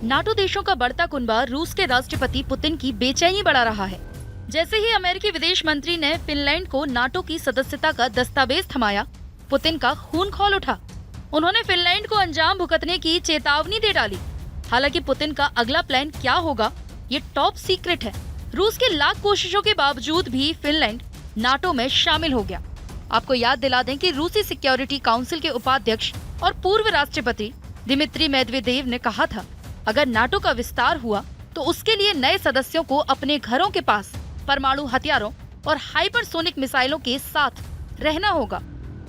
NATO देशों का बढ़ता कुनबा रूस के राष्ट्रपति पुतिन की बेचैनी बढ़ा रहा है। जैसे ही अमेरिकी विदेश मंत्री ने फिनलैंड को नाटो की सदस्यता का दस्तावेज थमाया, पुतिन का खून खौल उठा। उन्होंने फिनलैंड को अंजाम भुगतने की चेतावनी दे डाली। हालांकि पुतिन का अगला प्लान क्या होगा, ये टॉप सीक्रेट है। रूस के लाख कोशिशों के बावजूद भी फिनलैंड नाटो में शामिल हो गया। आपको याद दिला दें कि रूसी सिक्योरिटी काउंसिल के उपाध्यक्ष और पूर्व राष्ट्रपति दिमित्री मेदवेदेव ने कहा था, अगर नाटो का विस्तार हुआ तो उसके लिए नए सदस्यों को अपने घरों के पास परमाणु हथियारों और हाइपरसोनिक मिसाइलों के साथ रहना होगा।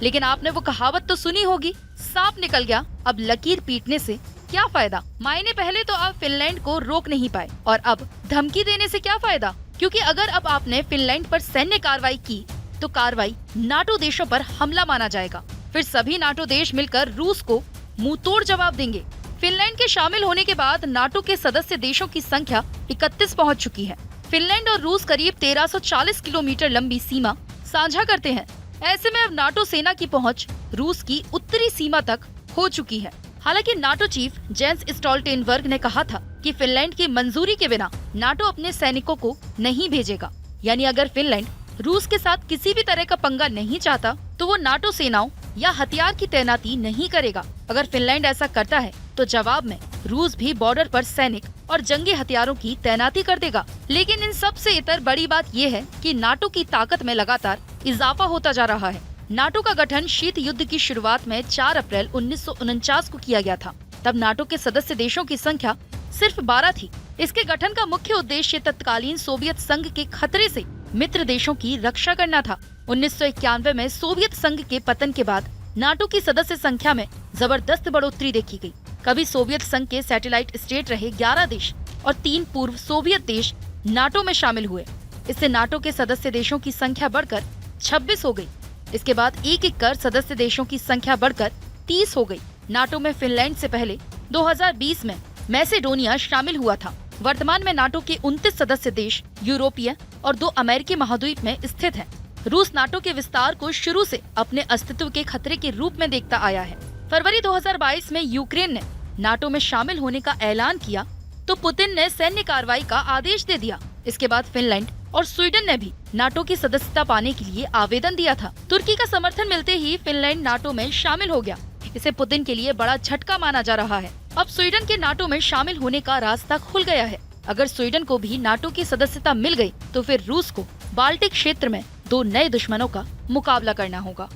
लेकिन आपने वो कहावत तो सुनी होगी, सांप निकल गया अब लकीर पीटने से क्या फायदा। मायने पहले तो आप फिनलैंड को रोक नहीं पाए और अब धमकी देने से क्या फायदा, क्योंकि अगर अब आपने फिनलैंड पर सैन्य कार्रवाई की तो कार्रवाई नाटो देशों पर हमला माना जाएगा। फिर सभी नाटो देश मिलकर रूस को मुंह तोड़ जवाब देंगे। फिनलैंड के शामिल होने के बाद नाटो के सदस्य देशों की संख्या 31 पहुंच चुकी है। फिनलैंड और रूस करीब 1340 किलोमीटर लंबी सीमा साझा करते हैं। ऐसे में अब नाटो सेना की पहुंच रूस की उत्तरी सीमा तक हो चुकी है। हालांकि नाटो चीफ जेंस स्टोल्टेनबर्ग ने कहा था कि फिनलैंड की मंजूरी के बिना नाटो अपने सैनिकों को नहीं भेजेगा। यानी अगर फिनलैंड रूस के साथ किसी भी तरह का पंगा नहीं चाहता तो वो नाटो सेनाओं या हथियार की तैनाती नहीं करेगा। अगर फिनलैंड ऐसा करता है तो जवाब में रूस भी बॉर्डर पर सैनिक और जंगी हथियारों की तैनाती कर देगा। लेकिन इन सब से इतर बड़ी बात ये है कि नाटो की ताकत में लगातार इजाफा होता जा रहा है। नाटो का गठन शीत युद्ध की शुरुआत में 4 अप्रैल 1949 को किया गया था। तब नाटो के सदस्य देशों की संख्या सिर्फ 12 थी। इसके गठन का मुख्य उद्देश्य तत्कालीन सोवियत संघ के खतरे से मित्र देशों की रक्षा करना था। 1991 में सोवियत संघ के पतन के बाद नाटो की सदस्य संख्या में जबरदस्त बढ़ोतरी देखी गई। कभी सोवियत संघ के सैटेलाइट स्टेट रहे 11 देश और 3 पूर्व सोवियत देश नाटो में शामिल हुए। इससे नाटो के सदस्य देशों की संख्या बढ़कर 26 हो गई। इसके बाद एक एक कर सदस्य देशों की संख्या बढ़कर 30 हो गई। नाटो में फिनलैंड से पहले 2020 में मैसेडोनिया शामिल हुआ था। वर्तमान में नाटो के 29 सदस्य देश यूरोपीय और 2 अमेरिकी महाद्वीप में स्थित हैं। रूस नाटो के विस्तार को शुरू से अपने अस्तित्व के खतरे के रूप में देखता आया है। फरवरी 2022 में यूक्रेन ने नाटो में शामिल होने का ऐलान किया तो पुतिन ने सैन्य कार्रवाई का आदेश दे दिया। इसके बाद फिनलैंड और स्वीडन ने भी नाटो की सदस्यता पाने के लिए आवेदन दिया था। तुर्की का समर्थन मिलते ही फिनलैंड नाटो में शामिल हो गया। इसे पुतिन के लिए बड़ा झटका माना जा रहा है। अब स्वीडन के नाटो में शामिल होने का रास्ता खुल गया है। अगर स्वीडन को भी नाटो की सदस्यता मिल गई तो फिर रूस को बाल्टिक क्षेत्र में 2 नए दुश्मनों का मुकाबला करना होगा।